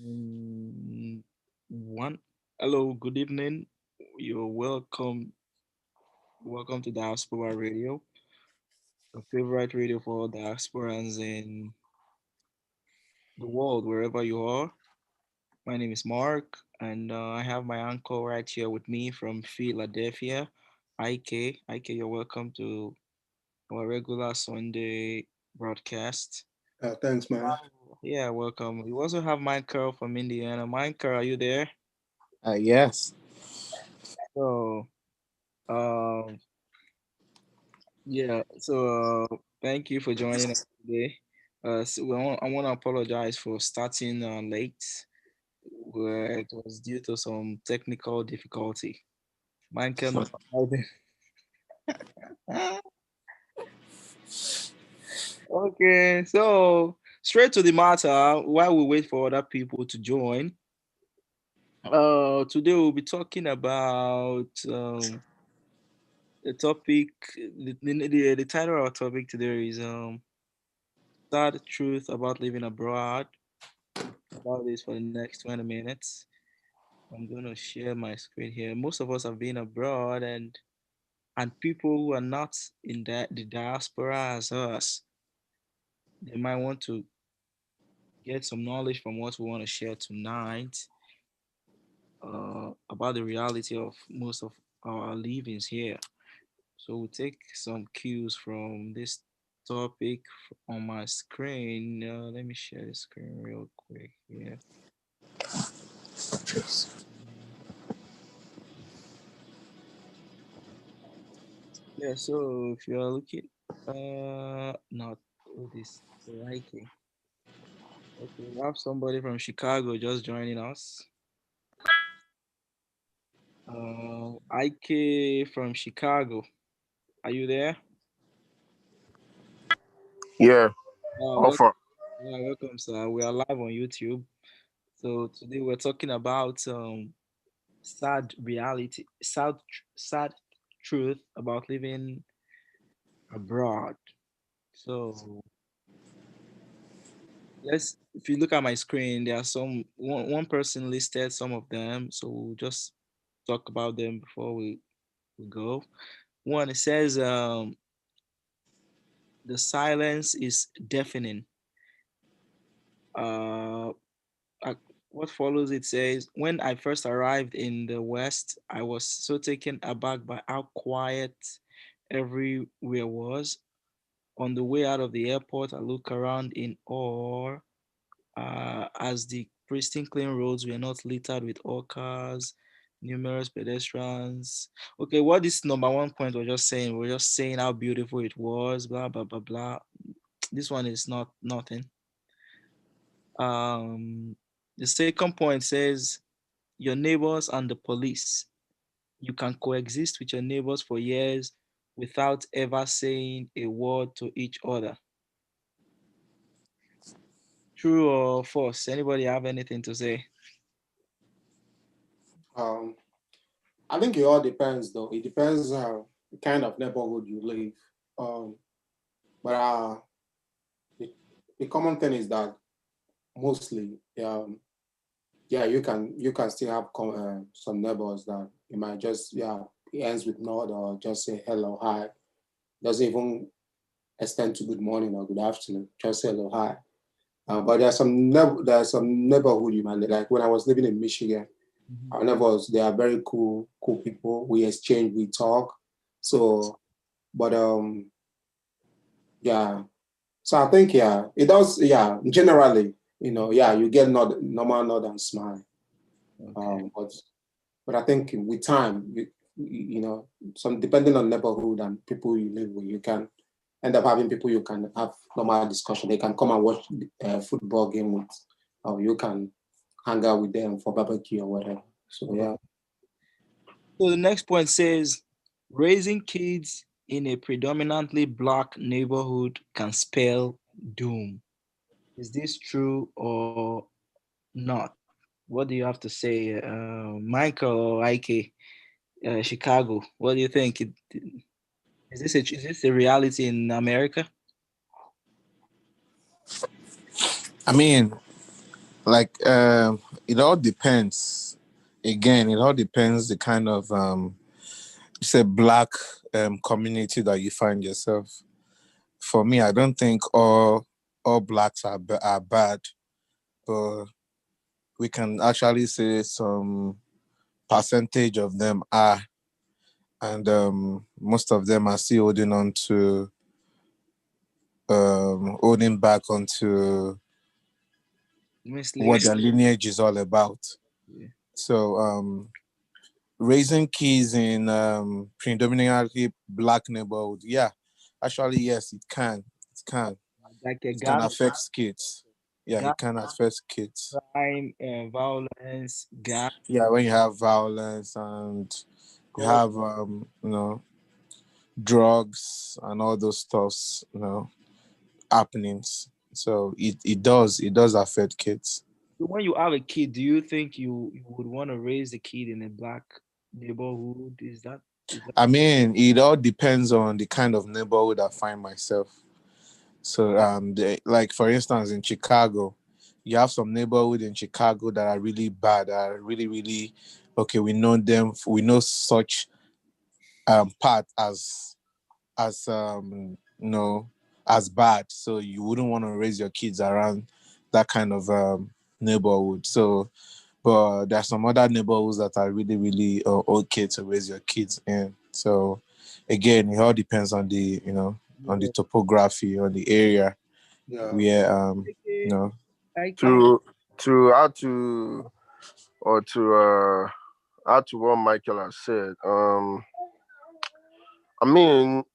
Mm, One. Hello, good evening. You're welcome. Welcome to Diaspora Radio, your favorite radio for diasporans in the world, wherever you are. My name is Mark, and I have my uncle right here with me from Philadelphia, IK. IK, you're welcome to our regular Sunday broadcast. Thanks, man. Yeah, welcome. We also have Michael from Indiana. Michael, are you there? Yes. So, um, so thank you for joining us today. I want to apologize for starting late, where it was due to some technical difficulty. Mine cannot. Okay, so straight to the matter. While we wait for other people to join, today we'll be talking about the topic. The title of our topic today is sad truth about living abroad. About this for the next 20 minutes. I'm going to share my screen here. Most of us have been abroad, and people who are not in the diaspora as us, they might want to get some knowledge from what we want to share tonight about the reality of most of our livings here. So we'll take some cues from this topic on my screen. Let me share the screen real quick here. Yeah, so if you are looking, not all this writing. Okay, we have somebody from Chicago just joining us. IK from Chicago. Are you there? Yeah. Welcome. Offer. Yeah, welcome, sir. We are live on YouTube. So today we're talking about sad truth about living abroad. So if you look at my screen, there are one person listed some of them. So we'll just talk about them before we go. One, it says the silence is deafening. Uh, uh, what follows it says, when I first arrived in the West, I was so taken aback by how quiet everywhere was. On the way out of the airport, I looked around in awe as the pristine clean roads were not littered with all cars, numerous pedestrians. Okay, what this number one point was just saying, we're just saying how beautiful it was, blah blah blah blah. This one is not nothing. Um, the second point says your neighbors and the police. You can coexist with your neighbors for years without ever saying a word to each other. True or false? Anybody have anything to say? Um, I think it all depends, though. It depends the kind of neighborhood you live. Um, but the, the common thing is that mostly, yeah, you can still have some neighbors that you might just it ends with nod or just say hello, hi. Doesn't even extend to good morning or good afternoon. Just say hello, hi. But there's some neighborhood you might like. When I was living in Michigan, Mhm. our neighbors, they are very cool people. We exchange, we talk. So, but yeah. So I think it does. Yeah, generally, you get normal nod and smile. Okay. But I think with time, some depending on neighborhood and people you live with, you can end up having people you can have normal discussion. They can come and watch a football game with, or you can hang out with them for barbecue or whatever. So Okay. yeah. So the next point says raising kids in a predominantly black neighborhood can spell doom. Is this true or not? What do you have to say, Michael or Ike, Chicago? What do you think? Is this a reality in America? I mean, Like it all depends. Again, it all depends the kind of say black community that you find yourself. For me, I don't think all blacks are bad, but we can actually say some percentage of them are, and most of them are still holding on to holding back onto what Slavery. their lineage is all about. Yeah. So raising kids in predominantly black neighborhood, yeah, actually yes, it can. It can. Like a It can gang, affect kids. Yeah, gang it can affect kids. crime, violence, gang. Yeah, when you have violence and you God, have drugs and all those stuffs, happenings. So it does affect kids. so when you have a kid, do you think you would want to raise the kid in a black neighborhood? Is that I mean, it all depends on the kind of neighborhood I find myself. So, like for instance, in Chicago, you have some neighborhood in Chicago that are really bad, that are really, really okay. We know them. We know such part as as bad. So you wouldn't want to raise your kids around that kind of neighborhood. So, but there's some other neighborhoods that are really, really okay to raise your kids in. So, again, it all depends on the yeah. topography, on the area Yeah. where you Okay. know I To add to or to add to what Michael has said, I mean,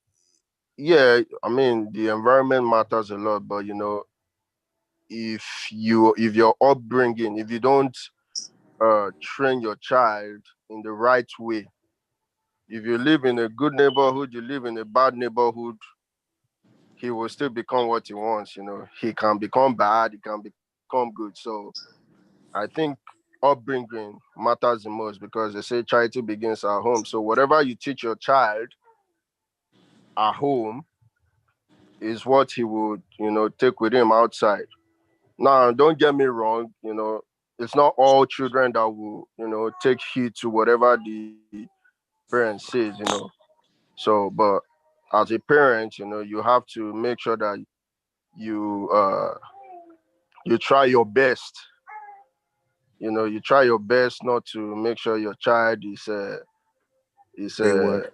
yeah, I mean the environment matters a lot, but if your upbringing, if you don't train your child in the right way, if you live in a good neighborhood, you live in a bad neighborhood, he will still become what he wants. He can become bad, he can become good. So I think upbringing matters the most because they say charity begins at home. So whatever you teach your child at home is what he would, take with him outside. Now, don't get me wrong, it's not all children that will, take heed to whatever the parent says. So, but as a parent, you have to make sure that you you try your best. You try your best not to make sure your child is wayward.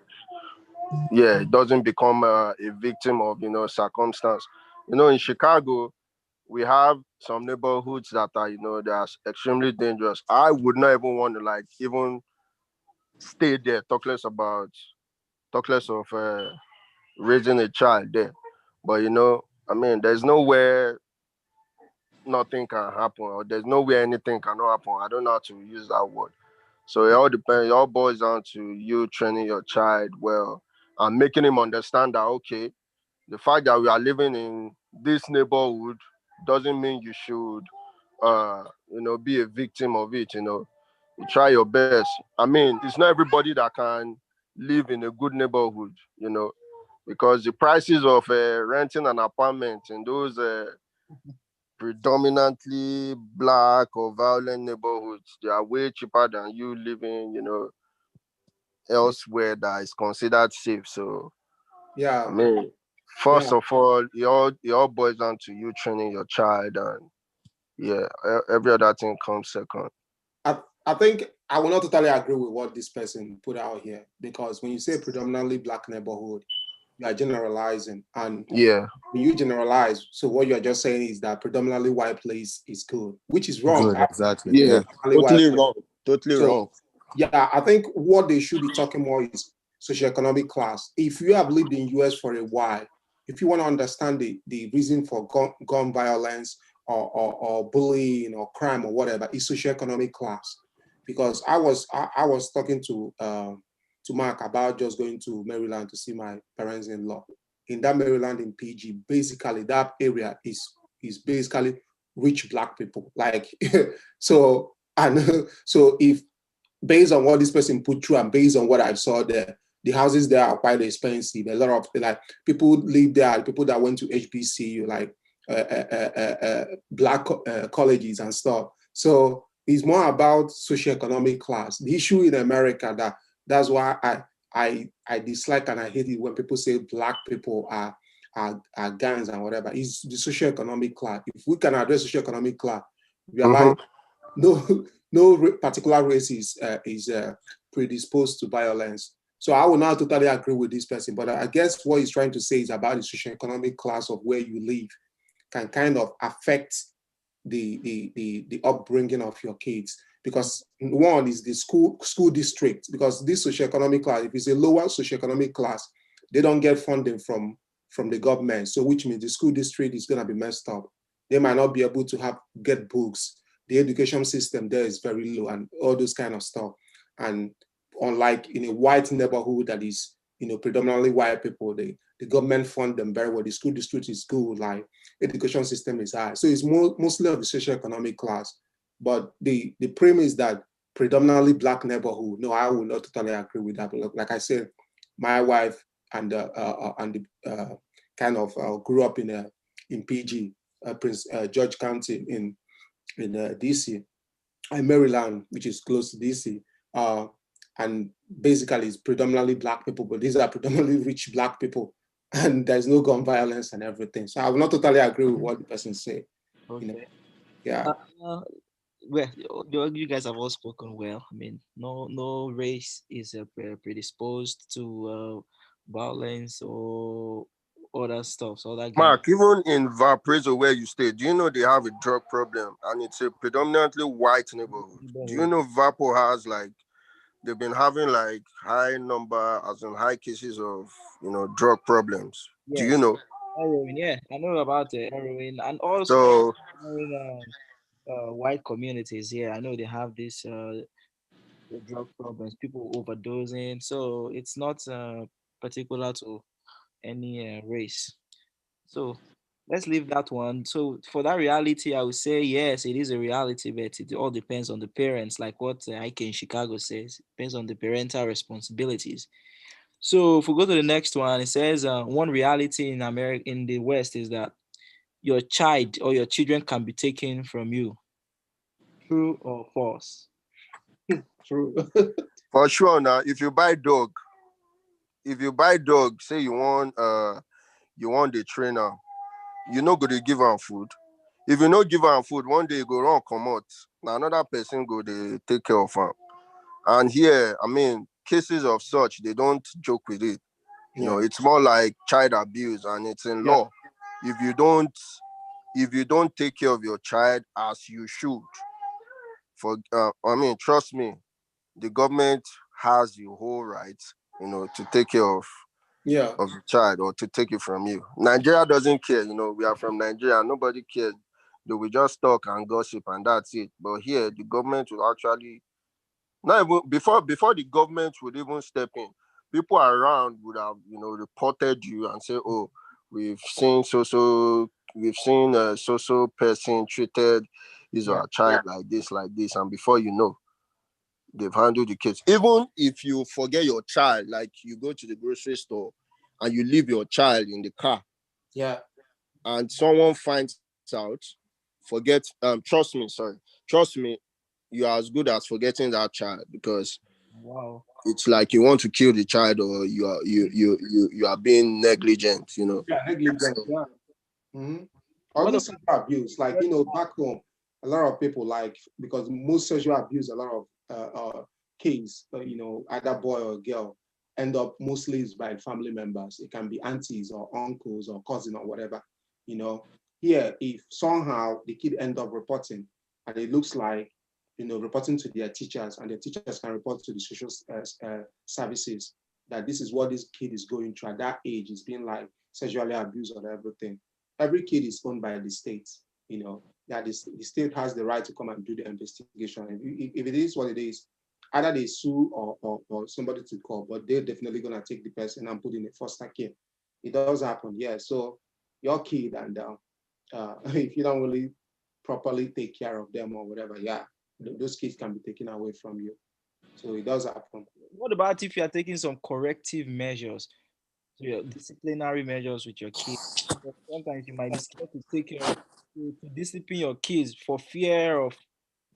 yeah, doesn't become a victim of circumstance. In Chicago, we have some neighborhoods that are they are extremely dangerous. I would not even want to like even stay there. Talk less of raising a child there. But I mean, there's nowhere nothing can happen, or there's nowhere anything cannot happen. I don't know how to use that word. So it all depends. It all boils down to you training your child well and making him understand that okay, the fact that we are living in this neighborhood doesn't mean you should be a victim of it. You try your best. I mean, it's not everybody that can live in a good neighborhood, because the prices of renting an apartment in those predominantly black or violent neighborhoods, they are way cheaper than you living, elsewhere that is considered safe. So I Yeah. mean, Yeah. first of all, it all boils down to you training your child, and yeah, every other thing comes second. I think I will not totally agree with what this person put out here because when you say predominantly black neighborhood, you are generalizing. And Yeah, when you generalize, so what you're just saying is that predominantly white place is good, which is wrong. Good, exactly. yeah, Yeah. Predominantly white totally place. wrong, totally So wrong. yeah, I think what they should be talking more is socioeconomic class. If you have lived in US for a while, if you want to understand the reason for gun violence or bullying or crime or whatever, it's socioeconomic class. Because I was talking to Mark about just going to Maryland to see my parents-in-law. In that Maryland in PG, basically that area is basically rich black people. Like so and so if based on what this person put through and based on what I saw there, the houses there are quite expensive. A lot of like people live there, people that went to HBCU, like black colleges and stuff. So it's more about socioeconomic class. The issue in America that's why I dislike and I hate it when people say black people are gangs and whatever. Is the socioeconomic class. If we can address socioeconomic class, realize Mm-hmm. no no particular race is predisposed to violence. So I will not totally agree with this person, but I guess what he's trying to say is about the socioeconomic class of where you live can kind of affect the upbringing of your kids. Because one is the school district, because this socioeconomic class, if it's a lower socioeconomic class, they don't get funding from the government. So which means the school district is gonna be messed up. They might not be able to get books. The education system there is very low and all those kind of stuff. And unlike in a white neighborhood that is, predominantly white people, the government fund them very well. The school district is good, like education system is high. So it's mostly of the socioeconomic class. But the premise that predominantly black neighborhood, no, I will not totally agree with that. But like I said, my wife and the kind of grew up in PG, Prince George County in DC, in Maryland, which is close to DC. Uh, and basically, it's predominantly black people, but these are predominantly rich black people, and there's no gun violence and everything. So I will not totally agree with what the person say. You know, Okay. yeah, Uh, uh, well, you guys have all spoken well. I mean, no race is predisposed to violence or other stuff, so other gang. Mark, even in Valparaiso where you stay, do you know they have a drug problem and it's a predominantly white neighborhood? Do you know Vapo has like they've been having like high number as in high cases of drug problems? Do you Yes, know? heroin. Yeah, I know about the heroin and also So in white communities. Yeah, I know they have this drug problems, people overdosing. So it's not particular to any race. So let's leave that one. So for that reality, I would say yes, it is a reality, but it all depends on the parents, like what Ike in Chicago says. It depends on the parental responsibilities. So if we go to the next one, it says one reality in America in the West is that your child or your children can be taken from you. True or false? true. for sure now, if you buy dog, say you want the trainer, you no go to give am food. If you no give am food, one day you go run comot. Now another person go dey take care of am. And here, I mean, cases of such, they don't joke with it. Yeah, It's more like child abuse and it's in yeah, law. If you don't if you don't take care of your child as you should, I mean, trust me, the government has the whole right, to take care yeah, of the child or to take it from you. Nigeria doesn't care, we are from Nigeria, nobody cares. They will just talk and gossip and that's it. But here the government will actually not even before the government would even step in, people around would have reported you and say, "Oh, we've seen a so person treated his or yeah, her child like this," and before you know, they've handled the case. Even if you forget your child, like you go to the grocery store and you leave your child in the car, yeah, and someone finds out, trust me, you are as good as forgetting that child because Wow. it's like you want to kill the child or you are being negligent. yeah, negligence. So Yeah. Mm-hmm. Or What even about sexual abuse, like back home, a lot of people like because most sexual abuse, a lot of kids, either boy or girl, end up mostly is by family members. It can be aunties or uncles or cousin or whatever. You know, here if somehow the kid end up reporting, and it looks like reporting to their teachers, and the teachers can report to the social services that this is what this kid is going through at that age, is being like sexually abused or everything. Every kid is owned by the state, that the state has the right to come and do the investigation. If it is what it is, either they sue or somebody to call, but they're definitely going to take the person and put in a foster care. It does happen, yeah. So your kid, and if you don't really properly take care of them or whatever, yeah, those kids can be taken away from you. So it does happen. what about if you are taking some corrective measures? So your disciplinary measures with your kids. Because sometimes you might be scared to take care of to discipline your kids for fear of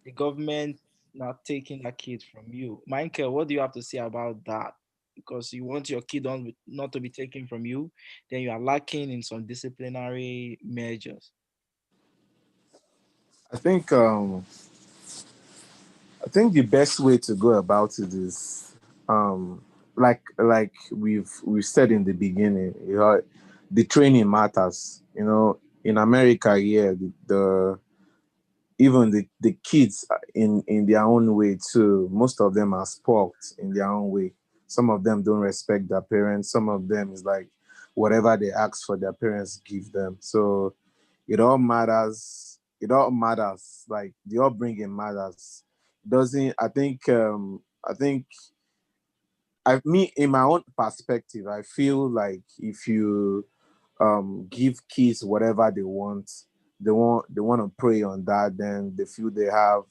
the government not taking that kid from you. Michael, what do you have to say about that? Because you want your kid not to be taken from you, then you are lacking in some disciplinary measures. I think the best way to go about it is like we've said in the beginning, the training matters. In America, yeah, the even the kids in their own way too. Most of them are spoiled in their own way. Some of them don't respect their parents. Some of them is like whatever they ask for, their parents give them. So it all matters. It all matters. Like the upbringing matters. Doesn't I think I me in my own perspective, I feel like if you give kids whatever they want to pray on that, then they feel they have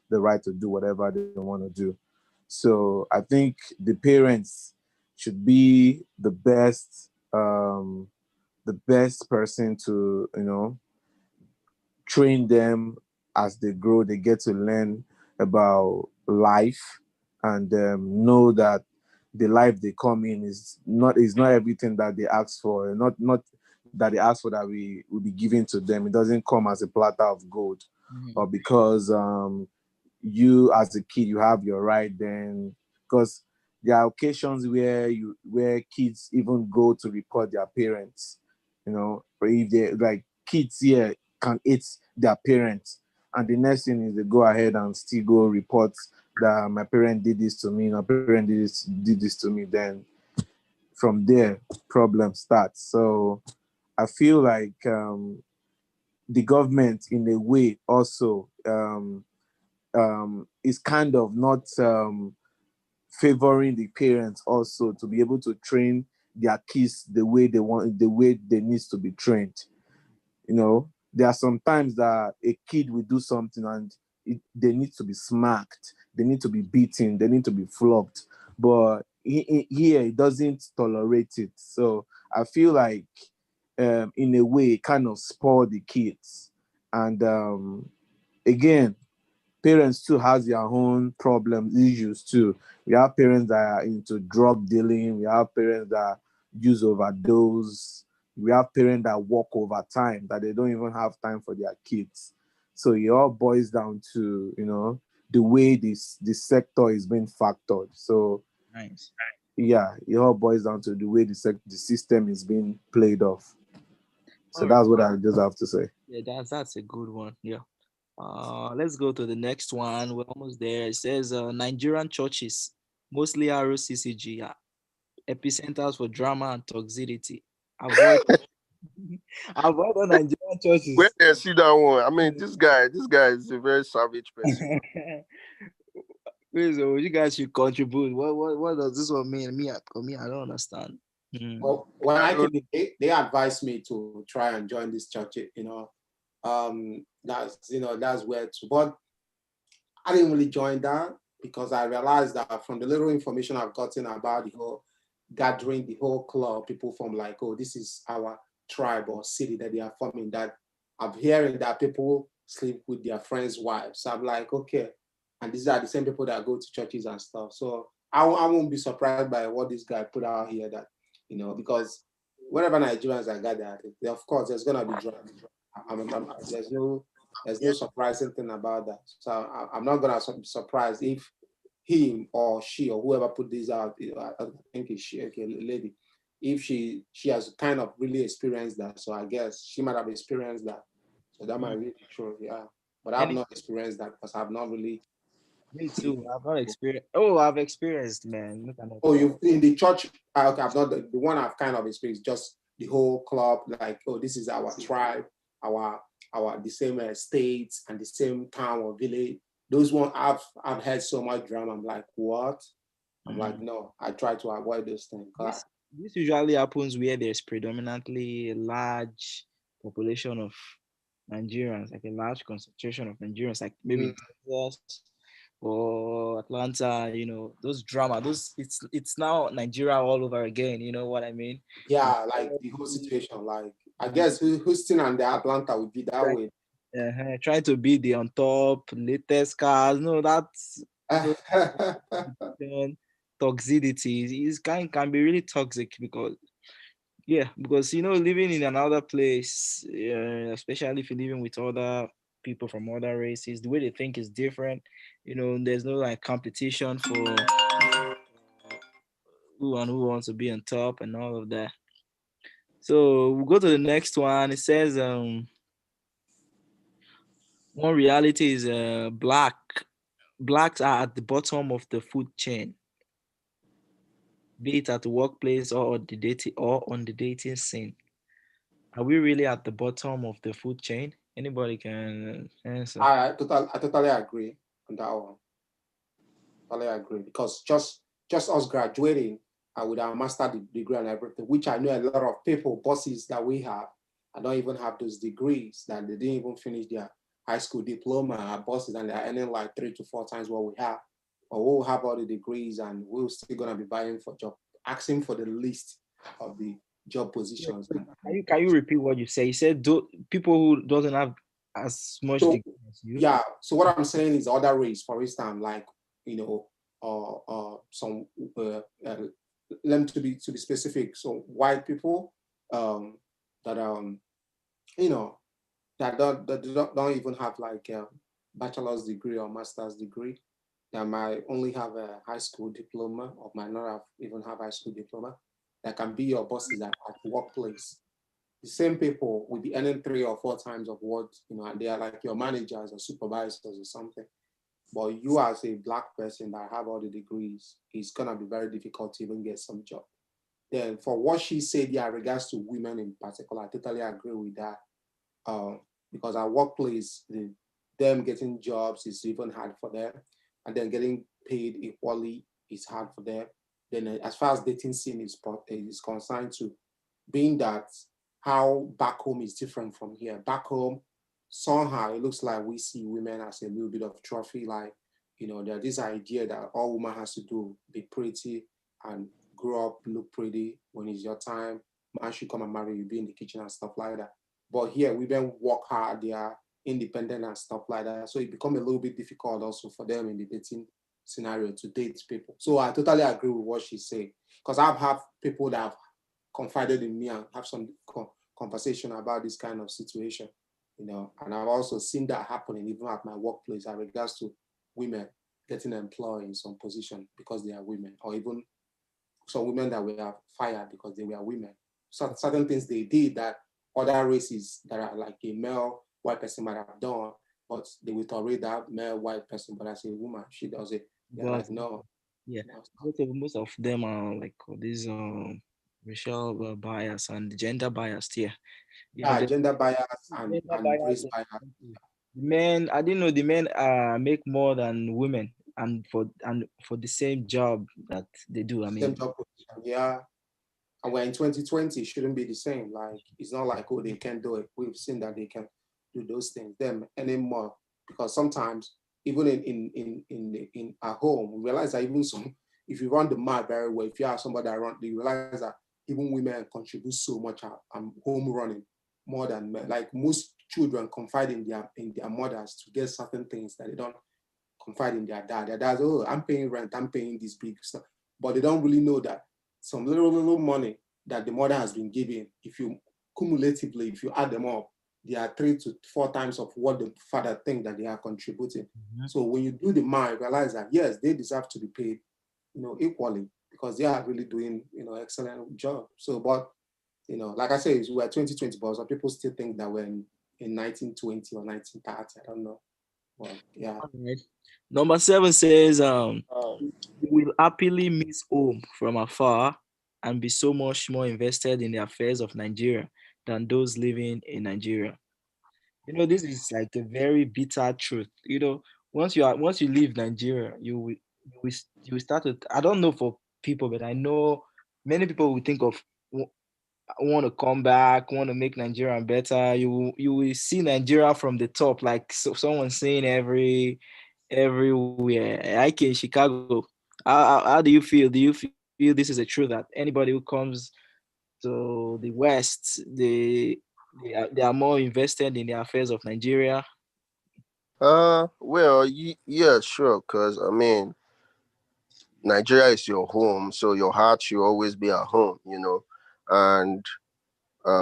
the right to do whatever they want to do. So I think the parents should be the best person to train them. As they grow, they get to learn about life, and know that the life they come in is not everything that they ask for, and not that they ask for that we will be given to them. It doesn't come as a platter of gold, Mhm. or because you as a kid you have your right then. Because there are occasions where kids even go to report their parents. Or if they like, kids here can hate their parents, and the next thing is they go ahead and still go report that my parent did this to me, my parent did this to me. Then from there, problem starts. So I feel like the government in a way also is kind of not favoring the parents also to be able to train their kids the way they want, the way they needs to be trained. There are some times that a kid will do something, and they need to be smacked, they need to be beaten, they need to be flogged. But here it doesn't tolerate it. So I feel like in a way it kind of spoil the kids. And again, parents too has their own problems, issues too. We have parents that are into drug dealing. We have parents that use overdose. We have parents that work overtime, that they don't even have time for their kids. So it all boils down to the way this sector is being factored. So Nice. yeah, it all boils down to the way the system is being played off. So All right. that's what I just have to say. Yeah, that's a good one. Yeah. Let's go to the next one. We're almost there. It says Nigerian churches, mostly ROCCG, epicenters for drama and toxicity. Avoid avoid the Nigerian Where churches. they see that one? I mean, this guy is a very savage person. Please, you guys should contribute. What does this one mean? Me, I don't understand. Hmm. Well, when I I don't. came, they advised me to try and join this church. That's where to. But I didn't really join that because I realized that from the little information I've gotten about the whole gathering, the whole club, people from like, oh, this is our tribe or city that they are forming. That I'm hearing that people sleep with their friends' wives. So I'm like, okay, and these are the same people that go to churches and stuff. So I won't be surprised by what this guy put out here. That because whenever Nigerians are gathered, of course there's gonna be drama. There's no surprising thing about that. So I'm not gonna be surprised if him or she or whoever put this out, I think it's she, okay, lady, if she has kind of really experienced that. So I guess she might have experienced that. So that might Mm. really be true, yeah. But I've Any not experienced that because I've not really. Me too. I've not experienced. Oh, I've experienced, man. Look at that. Oh, you in the church? Okay, I've not the one I've kind of experienced. Just the whole club, like, oh, this is our tribe, our the same states and the same town or village. Those one I've heard so much drama. I'm like, what? I'm like, Mm. no. I try to avoid those things. This usually happens where there's predominantly a large population of Nigerians, like a large concentration of Nigerians, like maybe Mm, in Texas or Atlanta, those drama, those it's now Nigeria all over again, you know what I mean? Yeah, like the whole situation. Like I guess Houston and the Atlanta would be that way. Trying to be the on top latest cars. No, that's competition, toxicity is can be really toxic because yeah, because living in another place, especially if you're living with other people from other races, the way they think is different. There's no like competition for who wants to be on top and all of that. So we'll go to the next one. It says one reality is blacks are at the bottom of the food chain, be it at the workplace or on the dating scene. Are we really at the bottom of the food chain? Anybody can answer. I totally agree on that one. Totally agree because just us graduating with our master degree and everything, which I know a lot of people, bosses that we have, I don't even have those degrees that they didn't even finish their high school diploma. Our bosses and they're earning like 3 to 4 times what we have, but we'll have all the degrees and we're still gonna be buying for job, asking for the list of the job Yeah, positions. so can you repeat what you say? You said people who doesn't have as much So degree as you. yeah, so what I'm saying is other race, for instance, like you know, some let me to be specific. So white people um, that you know that don't even have like a bachelor's degree or master's degree, that might only have a high school diploma or might not have even have high school diploma, that can be your bosses at the workplace. The same people will be earning 3 or 4 times of what and they are like your managers or supervisors or something. But you as a black person that have all the degrees, it's gonna be very difficult to even get some job. Then for what she said, yeah, regards to women in particular, I totally agree with that. Um, because our workplace, them getting jobs is even hard for them, and then getting paid equally is hard for them. Then as far as dating scene is concerned, to being that how back home is different from here. Back home, somehow it looks like we see women as a little bit of trophy, like there's this idea that all woman has to do be pretty and grow up, look pretty when it's your time. Man should come and marry you, be in the kitchen and stuff like that. But here, women work hard, they are independent and stuff like that. So it becomes a little bit difficult also for them in the dating scenario to date people. So I totally agree with what she said. Because I've had people that have confided in me and have some conversation about this kind of situation, and I've also seen that happening even at my workplace in regards to women getting employed in some position because they are women, or even some women that were fired because they were women. So certain things they did that other races that are like a male white person might have done, but they will tolerate that male white person. But as a woman, she does it. They're But like, no, yeah, no. most of them are like these racial bias and gender bias. Yeah, Yeah, the gender bias gender and bias. race bias. The men, I didn't know the men make more than women, and for the same job that they do. I Same mean, job position. Yeah. And we're in 2020, it shouldn't be the same. Like it's not like, oh, they can do it. We've seen that they can do those things them anymore. Because sometimes even in our home, we realize that even some if you run the math very well, if you have somebody that run, you realize that even women contribute so much at home running more than men. Like most children confide in their mothers to get certain things that they don't confide in their dad. Their dad's, oh, I'm paying rent, I'm paying this big stuff. But they don't really know that some little money that the mother has been giving, if you cumulatively, if you add them up, they are 3 to 4 times of what the father think that they are contributing. mhm. So when you do the math, realize that yes, they deserve to be paid, equally because they are really doing, excellent job. So, but like I said, we're 2020, but some people still think that we're in 1920 or 1930. I don't know. Well, yeah. All right. Number 7 says, "You will happily miss home from afar and be so much more invested in the affairs of Nigeria than those living in Nigeria." This is like a very bitter truth. Once you leave Nigeria, you will start to. I don't know for people, but I know many people will think of want to come back, want to make Nigeria better. You will see Nigeria from the top, like someone saying every. everywhere. I in Chicago. How do you feel? Do you feel this is a truth that anybody who comes to the West, they are more invested in the affairs of Nigeria? Well, yeah, sure. Cause I mean, Nigeria is your home, so your heart should always be at home. And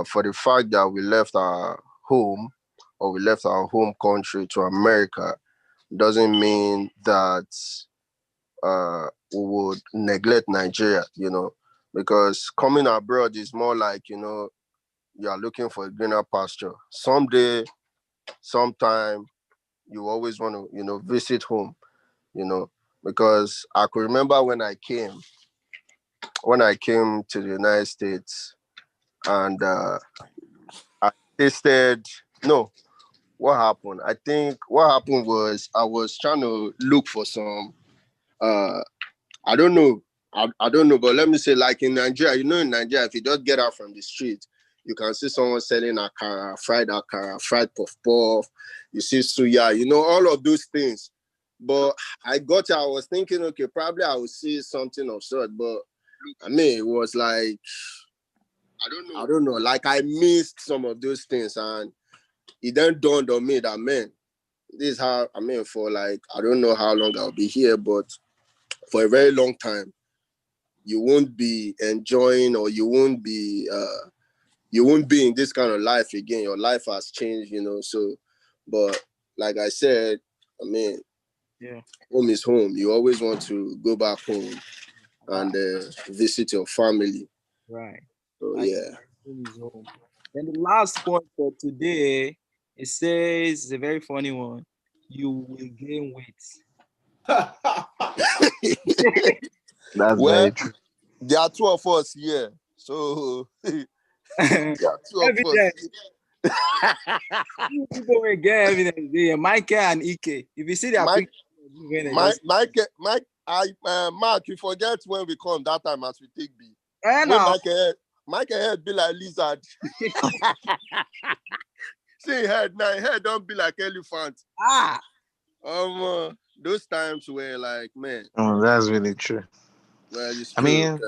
for the fact that we left our home or we left our home country to America doesn't mean that we would neglect Nigeria. Because coming abroad is more like you are looking for a greener pasture. Someday, sometime, you always want to visit home. You know, because I could remember when I came to the United States and I tasted no. What happened? I think what happened was I was trying to look for some uh I don't know. I don't know, but let me say, like in Nigeria, in Nigeria, if you just get out from the street, you can see someone selling akara, fried puff puff, you see suya, all of those things. But I got I was thinking, okay, probably I will see something of sort, but I mean, it was like, I don't know, like I missed some of those things, and it then dawned on me that, man, this is how, I mean, for like, I don't know how long I'll be here, but for a very long time, you won't be enjoying or you won't be in this kind of life again. Your life has changed, so but like I said, I mean, Yeah. home is home. You always want to go back home Uh, and visit your family. right. So I yeah. home is home. Then the last point for today, it says it's a very funny one. You will gain That's Well, very true. there are two of us here. So there weight. are two of us Evidence. here. You people will get evidence there. Michael and Ike. If you see their Mike, picture, when they just Mark, you forget when we come that time as we take B. When now. Mike head be like lizard. See head now, head don't be like elephant. Ah, Those times were like, man, Oh, that's really true. well, it's I true. mean,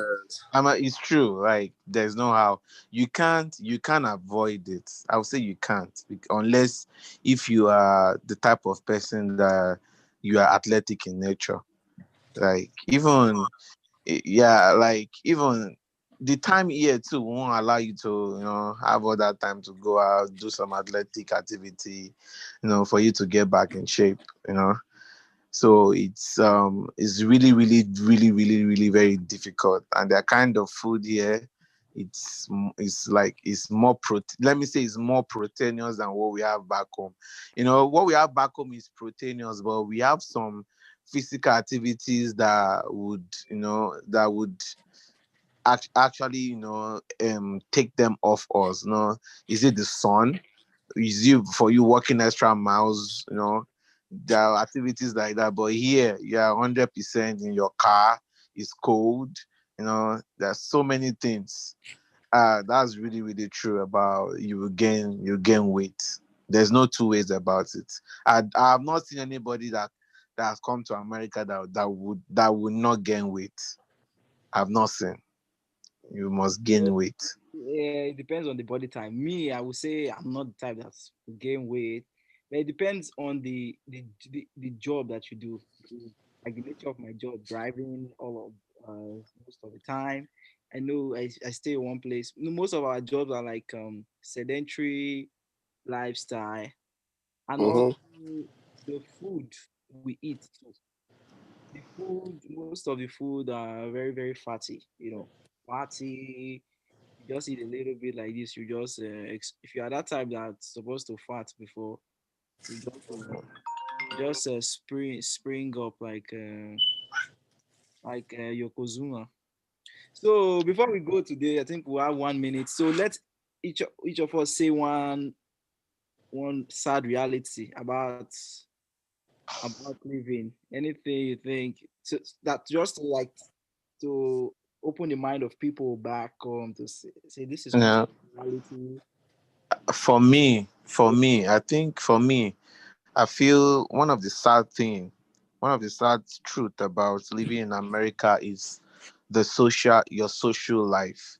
it's true. Like, there's no how you can't avoid it. I would say you can't, unless if you are the type of person that you are athletic in nature. Like, even yeah, like even the time here too won't allow you to have all that time to go out, do some athletic activity, for you to get back in shape. You know, so it's really, really, really, really, really very difficult. And the kind of food here, it's more let me say it's more proteinous than what we have back home. What we have back home is proteinous, but we have some physical activities that would actually take them off us. Is it the sun? Is you for you working extra miles? There are activities like that. But here, you are 100% in your car. It's cold. There's so many things. That's really, really true about you gain weight. There's no two ways about it. I have not seen anybody that has come to America that would not gain weight. I've not seen. You must gain weight. yeah, it depends on the body type. Me, I would say I'm not the type that's gain weight, but it depends on the job that you do. Like the nature of my job, driving all of most of the time. I know I stay in one place. Most of our jobs are like sedentary lifestyle, and also mm-hmm. the food we eat too. The food, most of the food are very, very fatty. Fatty. You just eat a little bit like this. You just if you are that type that's supposed to fat before, you just spring up like Yokozuna. So before we go today, I think we have 1 minute. So let each of us say one sad reality about living. Anything you think that just like to open the mind of people back to say this is one Yeah. reality. For me, I think for me, I feel one of the sad thing. one of the sad truth about living in America is your social life.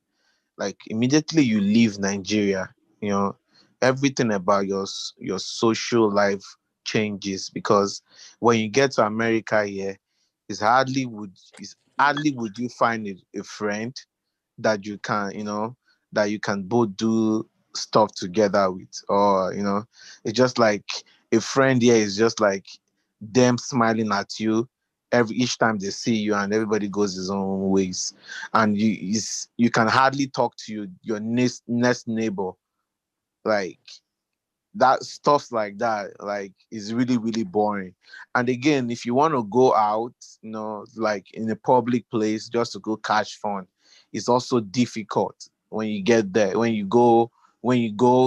Like immediately you leave Nigeria, you know, everything about your social life changes, because when you get to America here, it's hardly would you find a friend that you can, that you can both do stuff together with, or it's just like a friend here is just like them smiling at you every each time they see you, and everybody goes his own ways, and you can hardly talk to your next neighbor, like that stuff like that, like is really really boring. And again, if you want to go out, like in a public place just to go catch fun, it's also difficult when you get there. When you go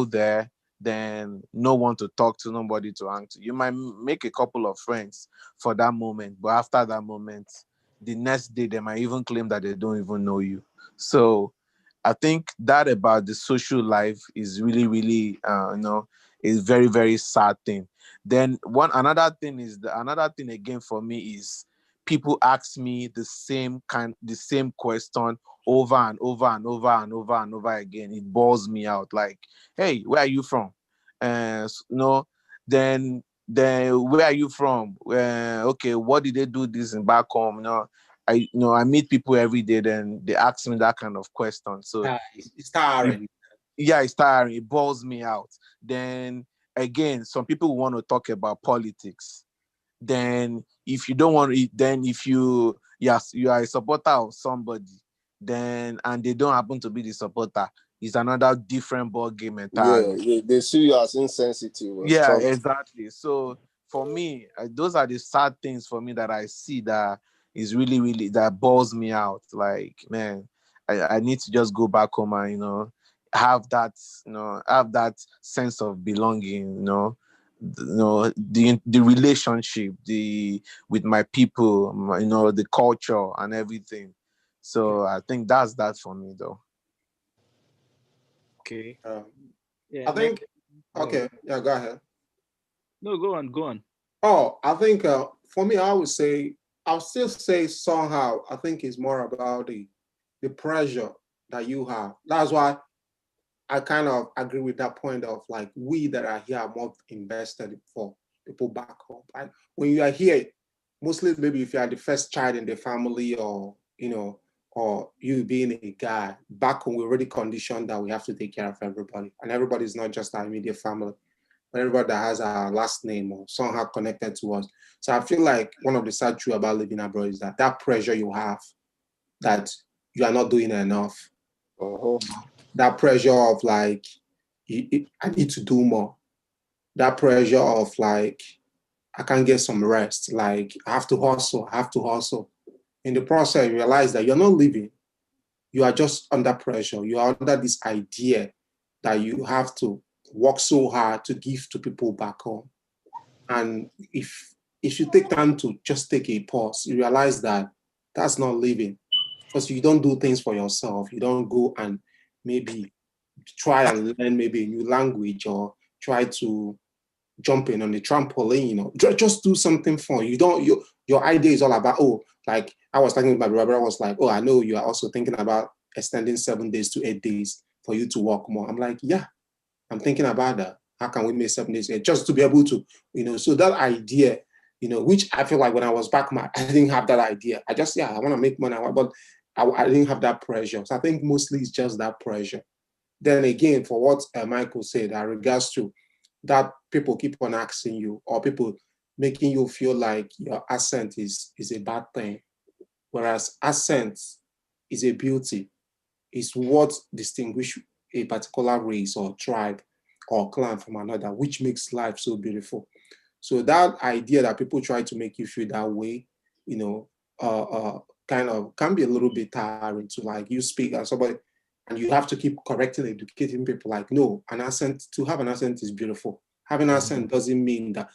there, then no one to talk to, nobody to hang to. You might make a couple of friends for that moment, but after that moment, the next day they might even claim that they don't even know you. So I think that about the social life is really really is very very sad thing. Then another thing again for me is people ask me the same question over and over and over and over and over again. It bores me out. Like, hey, where are you from? Then where are you from? Okay, what did they do this in back home? I meet people every day, then they ask me that kind of question. So Yeah, it's tiring. yeah, it's tiring. It balls me out. Then again, some people want to talk about politics. Then if you don't want to, then if yes, you are a supporter of somebody, then and they don't happen to be the supporter, it's another different ball game Yeah, entirely. they see you as insensitive or Yeah, strong. exactly. So for me, those are the sad things for me that I see that is really, really that balls me out. Like, man, I need to just go back home and have that sense of belonging. The relationship, the with my people, the culture and everything. Okay. So I think that's that for me, though. Okay. Um, Yeah. I Next. think, Oh, okay, yeah, go ahead. no, go on. Go on. Oh, I think for me, I'll still say somehow, I think it's more about the pressure that you have. That's why I kind of agree with that point of like we that are here are more invested for people back home. Right? When you are here, mostly maybe if you are the first child in the family, or you being a guy, back home we're already conditioned that we have to take care of everybody. And everybody is not just our immediate family, but everybody that has our last name or somehow connected to us. So I feel like one of the sad truth about living abroad is that pressure you have that you are not doing enough, Uh-huh. that pressure of like I need to do more. That pressure of like I can't get some rest. Like I have to hustle. I have to hustle. In the process, you realize that you're not living. You are just under pressure. You are under this idea that you have to work so hard to give to people back home. And if you take time to just take a pause, you realize that that's not living because you don't do things for yourself. You don't go and maybe try and learn maybe a new language or try to jump in on the trampoline or just do something fun. You don't your idea is all about, oh, like I was talking with my brother, I was like, oh, I know you are also thinking about extending 7 days to 8 days for you to work more. I'm like, yeah, I'm thinking about that. How can we make 7 days just to be able to, so that idea, which I feel like when I was back, I didn't have that idea. I just, yeah, I want to make money, but I didn't have that pressure. So I think mostly it's just that pressure. Then again, for what Michael said, in regards to that people keep on asking you or people making you feel like your accent is a bad thing, whereas accent is a beauty, is what distinguish a particular race or tribe or clan from another, which makes life so beautiful. So that idea that people try to make you feel that way, you know, kind of can be a little bit tiring to like you speak as somebody and you have to keep correcting, educating people like, no, an accent, to have an accent is beautiful. Having an accent doesn't mean that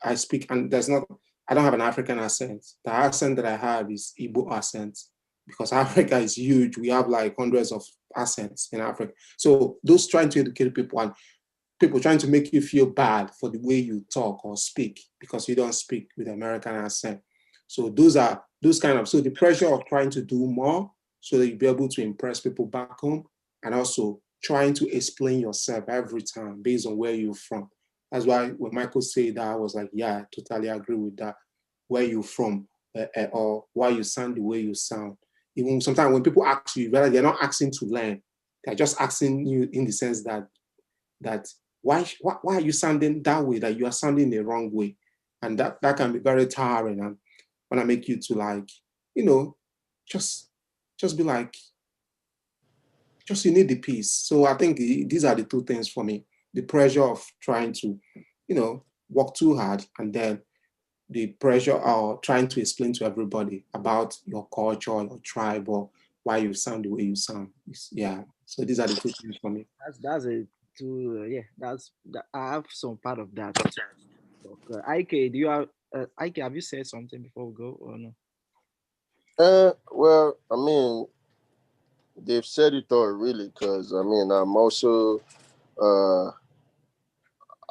I speak and I don't have an African accent. The accent that I have is Igbo accent because Africa is huge. We have like hundreds of accents in Africa. So those trying to educate people and people trying to make you feel bad for the way you talk or speak because you don't speak with American accent. So those are those kind of, so the pressure of trying to do more so that you'll be able to impress people back home, and also trying to explain yourself every time based on where you're from. That's why when Michael said that, I was like, yeah, I totally agree with that. Where you're from, or why you sound the way you sound. Even sometimes when people ask you, rather they're not asking to learn, they're just asking you in the sense that why are you sounding that way? That you are sounding the wrong way, and that can be very tiring and want to make you to like, you know, just just be like, just you need the peace. So I think these are the two things for me: the pressure of trying to, work too hard, and then the pressure of trying to explain to everybody about your culture, your tribe, or why you sound the way you sound. Yeah. So these are the two things for me. That's a too yeah. I have some part of that too. IK, do you have IK? Have you said something before we go or no? Well, I mean, they've said it all really, because I mean, uh,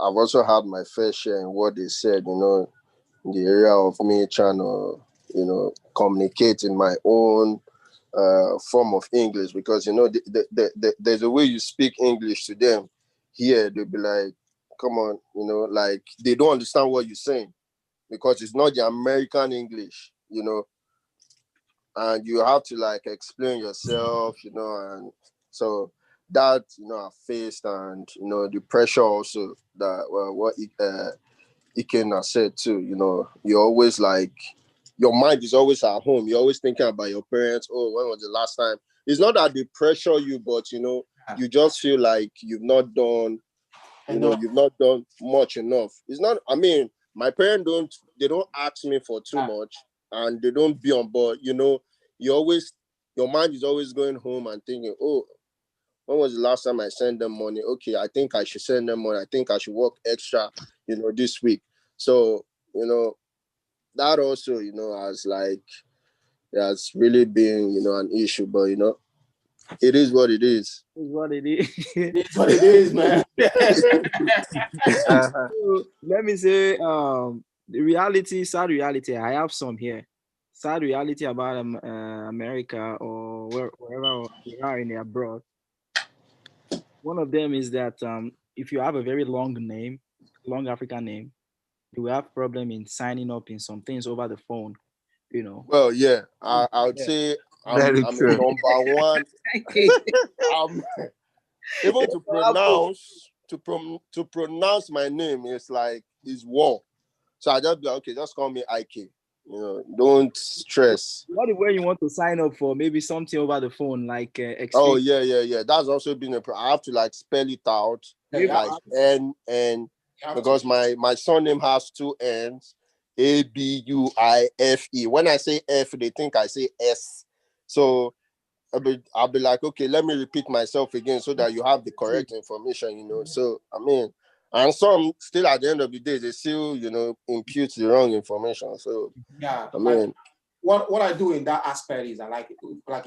I've also had my fair share in what they said. In the area of me trying to, communicate in my own form of English, because there's a way you speak English to them. Here they'll be like, "Come on," like they don't understand what you're saying because it's not the American English, and you have to like explain yourself, and so that I faced, and the pressure also that what Ikenna said too. You're always like, your mind is always at home. You're always thinking about your parents. Oh, when was the last time? It's not that they pressure you, but you just feel like And you've not done much enough. It's not. I mean, my parents don't ask me for too much, and they don't be on board. You always your mind is always going home and thinking, oh, when was the last time I sent them money? Okay, I think I should send them money. I think I should work extra, this week. So, that also, has like, has really been, an issue. But it is what it is. Is what it is. it's what it is, man. Uh-huh. So, let me say, the reality, sad reality. I have some here. Sad reality about America or wherever you are in the abroad. One of them is that if you have a very long name, long African name, you will have problem in signing up in some things over the phone. You know. Well, yeah, I would Yeah. say Very I'm a true. number one. Okay. I'm even to pronounce my name is like is war. So I just be like, okay, just call me IK. Don't stress. What if when you want to sign up for maybe something over the phone, like Oh exchange? yeah, yeah, yeah. That's also been I have to like spell it out, Yeah, You like have N, you have to. because my surname has two N's, Abuife. When I say F, they think I say S. So I'll be like, okay, let me repeat myself again so that you have the to. correct information. So I mean, and some still at the end of the day, they still impute the wrong information. So Yeah, I like mean, what I do in that aspect is I like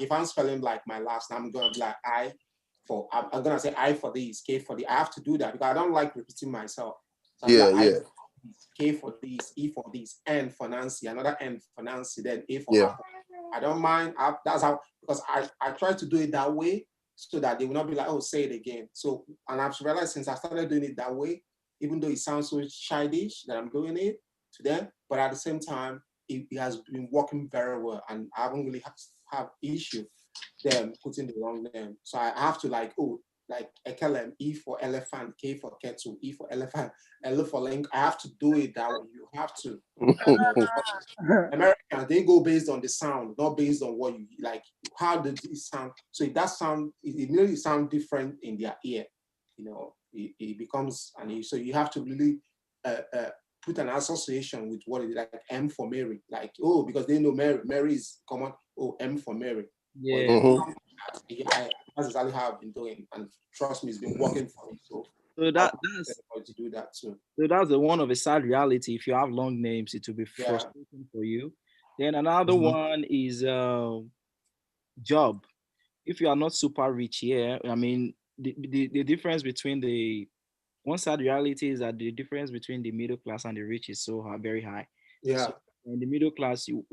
if I'm spelling like my last name, I'm gonna be like I'm gonna say I for this, K for the. I have to do that because I don't like repeating myself. So I'll be yeah, like I yeah, for this, K for this, E for this, N for Nancy, another N for Nancy, then A for yeah. Apple. I don't mind. That's how, because I try to do it that way so that they will not be like, oh, say it again. So, and I've realized since I started doing it that way, even though it sounds so childish that I'm doing it to them, but at the same time, it has been working very well, and I haven't really have issue them putting the wrong name. So I have to like, oh, like Ekelem, E for elephant, K for kettle, E for elephant, L for link. I have to do it that way. You have to. Americans, they go based on the sound, not based on what you like. How did it sound? So if that sound, it really sound different in their ear. It becomes, so you have to really uh, uh, put an association with what it is, like M for Mary, like, oh, because they know Mary is common. Oh, M for Mary. But if Yeah. you Hmm. come, that's exactly how I've been doing, and trust me, it's been working for me. So So I'll that's everybody to do that too. the one of a sad reality. If you have long names, it will be Yeah. frustrating for you. Then another Mhm. one is job. If you are not super rich here, I mean, the difference between the one sad reality is that the difference between the middle class and the rich is so very high. So Yeah, in the middle class, you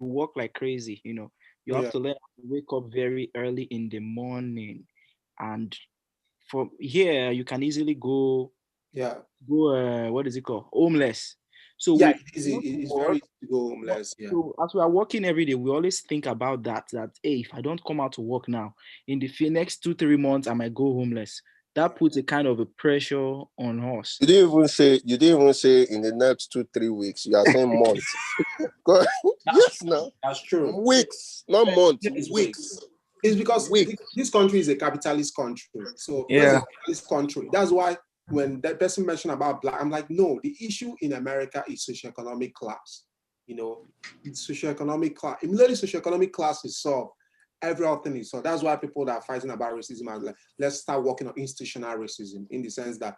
work like crazy. You have to yeah, learn how to wake up very early in the morning, and from here you can easily yeah, go what is it called, homeless. So yeah. we It is. want to It's very work. easy to go homeless. Yeah, So as we are working every day, we always think about that hey, if I don't come out to work now, in the next 2 3 months I might go homeless. That puts a kind of a pressure on us. You didn't even say in the next 2 3 weeks. You are saying months. God, that's yes, now that's true. weeks, not months, It's weak. weeks, It's because weeks. this country is a capitalist country. So because it's Yeah. a capitalist country, that's why when that person mentioned about black, I'm like, no, the issue in America is socioeconomic class. You know, it's socioeconomic class. Immediately socioeconomic class is solved, every other thing is solved. That's why people that are fighting about racism are like, let's start working on institutional racism in the sense that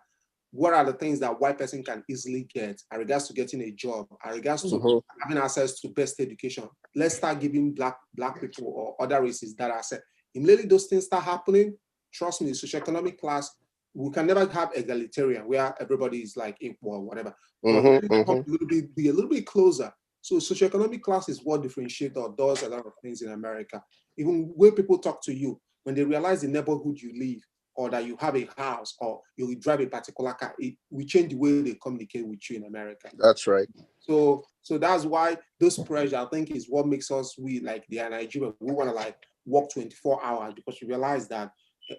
what are the things that white person can easily get in regards to getting a job, in regards to Mhm. having access to best education. Let's start giving black people or other races that access. Immediately those things start happening, trust me, the socioeconomic class, we can never have egalitarian where everybody is like equal or whatever. But we Mhm. need to come Mhm. a little bit, be a little bit closer. So socioeconomic class is what differentiates or does a lot of things in America. Even when people talk to you, when they realize the neighborhood you live, or that you have a house or you drive a particular car, it will change the way they communicate with you in America. That's right. So that's why this pressure, I think, is what makes us we like the Nigeria. We want to like work 24 hours because we realize that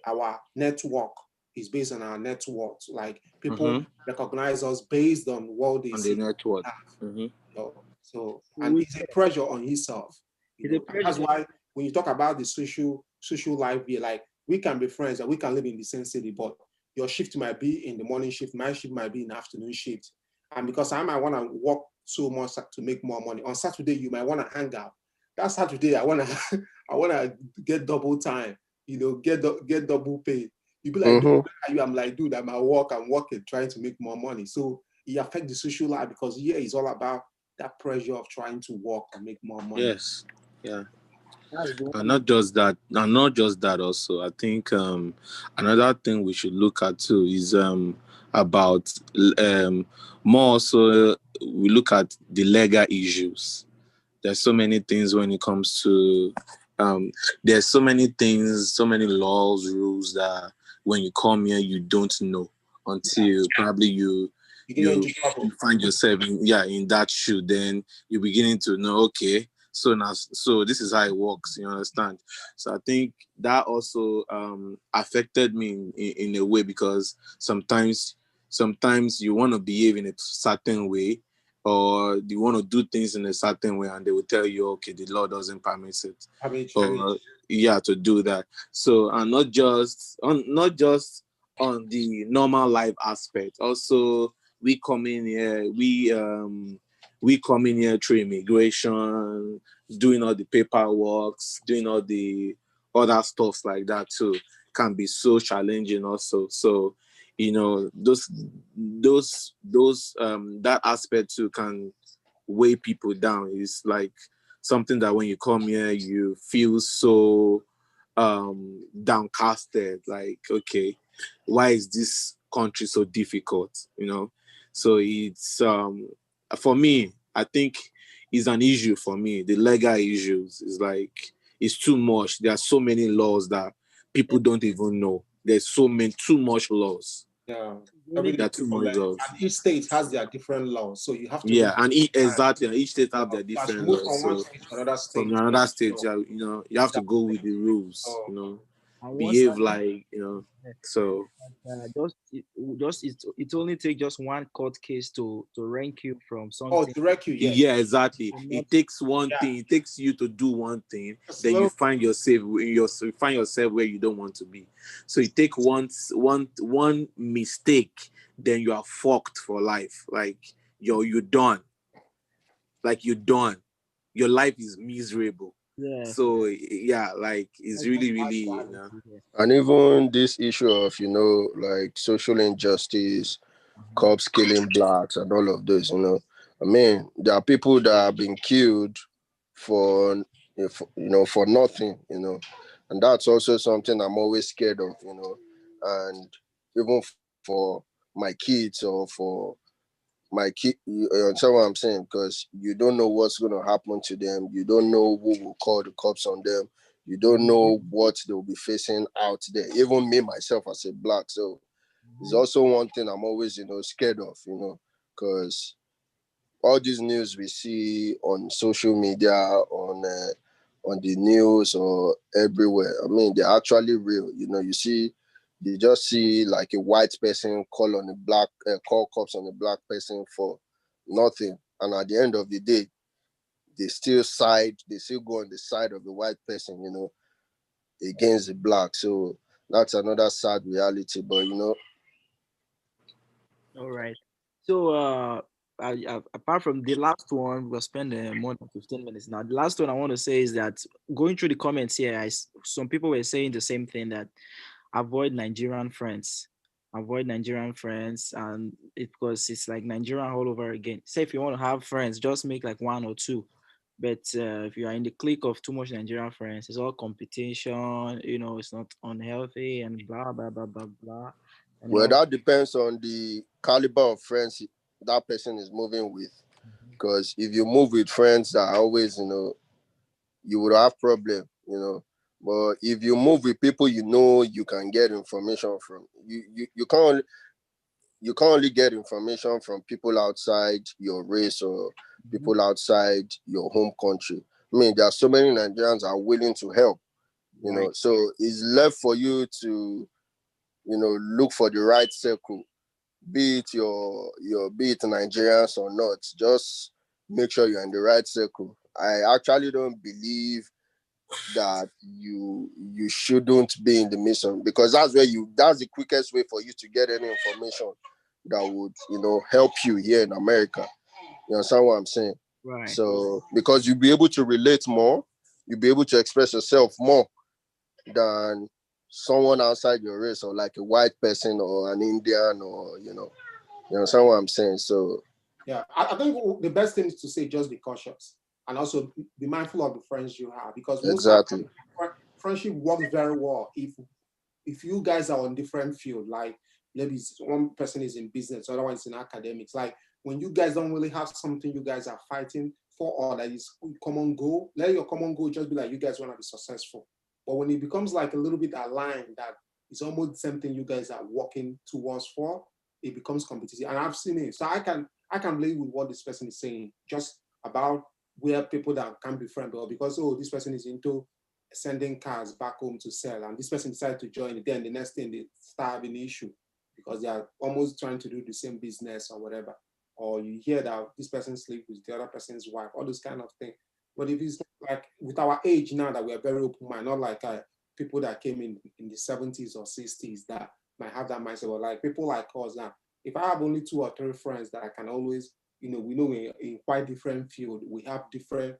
our network is based on our net worth. Like people Mm-hmm. recognize us based on what they On the see. network. Mm-hmm. So and We, it's a pressure on himself, it's a and that's pressure. why when you talk about the social life, we like we can be friends and we can live in the same city, but your shift might be in the morning shift, my shift might be in the afternoon shift, and because I might want to work so much to make more money on Saturday, you might want to hang out. That Saturday, I want to I want to get double time, get double pay. You be like, dude, Mhm. where are you? I'm like, dude, I'm at work. I'm working, trying to make more money. So it affects the social life because yeah, it's all about that pressure of trying to work and make more money. Yes. Yeah. That's the And one. not just that, also. I think another thing we should look at too is about um more so we look at the legal issues. There's so many things when it comes to um there's so many things, so many laws, rules that when you come here you don't know until probably You get you into you trouble. find yourself in that shoe. Then you're beginning to know, okay, so this is how it works, you understand. So I think that also affected me in a way, because sometimes you want to behave in a certain way, or you want to do things in a certain way, and they will tell you, okay, the law doesn't permit it, I mean, or yeah, to do that. So, and not just on the normal life aspect. Also, we come in here, we come in here through immigration, doing all the paperwork, doing all the other stuff like that too, can be so challenging also. So, those that aspect too can weigh people down. It's like something that when you come here you feel so downcasted, like, okay, why is this country so difficult, so it's for me, I think it's an issue. For me, the legal issues is like, it's too much. There are so many laws that people don't even know. There's so many, too much laws. yeah, Only every There the are too people much like, laws. and each state has their different laws, so you have to Yeah, read. and exactly, and each state have their As you different move laws. from one So state to another from state, another state, so you have to that, go with the rules. so and one Behave sad like, so it only take just one court case to rank you from oh, something direct you, yes, yeah, exactly. to not. It takes one yeah. thing. It takes you to do one thing. Just Then you little, find yourself you find yourself where you don't want to be. So you take one mistake, then you are fucked for life. Like you're done. Like you're done. Your life is miserable. Yes, So yeah, like it's that's the really, sad really, reality here. And even this issue of like social injustice, Mhm. cops killing blacks, and all of this. I mean, there are people that have been killed for, for nothing. And that's also something I'm always scared of. And even for for my kids or for my kid. You understand what I'm saying? Because you don't know what's going to happen to them. You don't know who will call the cops on them. You don't know what they'll be facing out there. Even me myself as a black, so it's also one thing I'm always scared of. Because all these news we see on social media, on the news or everywhere. I mean, they're actually real. You see, you just see like a white person call cops on a black person for nothing, and at the end of the day, they still go on the side of the white person, against the black. So that's another sad reality. But All right. So, apart from the last one, we'll spend more than 15 minutes now. The last one I want to say is that going through the comments here, some people were saying the same thing, that avoid Nigerian friends. Avoid Nigerian friends, and because it's like Nigerian all over again. Say if you want to have friends, just make like one or two. But if you are in the clique of too much Nigerian friends, it's all competition. It's not unhealthy and blah blah blah blah blah. And well, all. that depends on the caliber of friends that person is moving with. Because if you move with friends that are always, you would have problem. But if you move with people you can get information from, you can't only get information from people outside your race or Mhm. people outside your home country. I mean, there are so many Nigerians are willing to help. Right. So it's left for you to look for the right circle, be it be it Nigerians or not. Just make sure you're in the right circle. I actually don't believe that you shouldn't be in the mission, because that's the quickest way for you to get any information that would help you here in America. You understand what I'm saying? Right. So because you'll be able to relate more, you'll be able to express yourself more than someone outside your race, or like a white person or an Indian, or you understand what I'm saying? So Yeah, I think the best thing is to say just be cautious and also be mindful of the friends you have, because most of exactly. friendship works very well if you guys are on different field. Like maybe one person is in business, other one is in academics. Like when you guys don't really have something you guys are fighting for, or that is common goal, let your common goal just be like you guys want to be successful. But when it becomes like a little bit aligned, that it's almost the same thing you guys are working towards for, it becomes competitive. And I've seen it, so I can believe with what this person is saying, just about where people that can be friends, or because this person is into sending cars back home to sell, and this person decided to join it. Then the next thing they start having an issue because they are almost trying to do the same business or whatever. Or you hear that this person sleep with the other person's wife, all those kind of things. But if it's like with our age now that we are very open minded, not like people that came in the 70s or 60s that might have that mindset, but like people like us now, if I have only two or three friends that I can always, we know in quite different field, we have different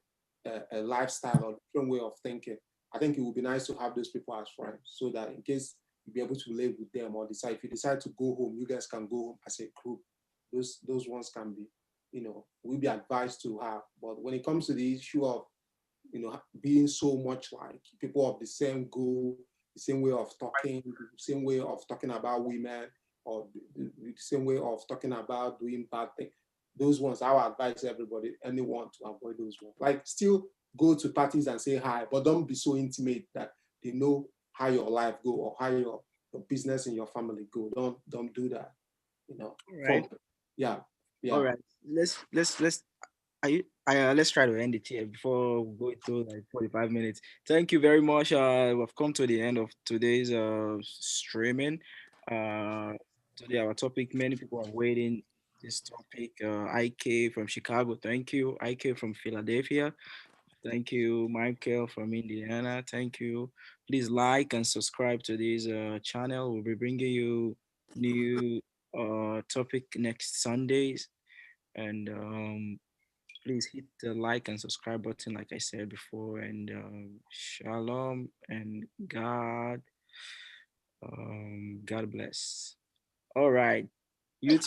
lifestyle or different way of thinking. I think it would be nice to have those people as friends, so that in case you be able to live with them, or decide if you decide to go home, you guys can go home as a group. Those ones can be, will be advised to have. But when it comes to the issue of being so much like people of the same goal, the same way of talking, the same way of talking about women, or the same way of talking about doing bad things. Those ones, I would advise everybody, anyone, to avoid those ones. Like, still go to parties and say hi, but don't be so intimate that they know how your life go, or how your business and your family go. Don't do that. All right. From Yeah, All yeah. right. Let's try to end it here before we go to like 45 minutes. Thank you very much. We've come to the end of today's streaming. Uh, Today our topic, many people are waiting this topic. IK from Chicago, thank you. IK from Philadelphia, thank you. Michael from Indiana, thank you. Please like and subscribe to this channel. We'll be bringing you new topic next Sundays, and please hit the like and subscribe button, like I said before. And shalom and God bless. All right, you too.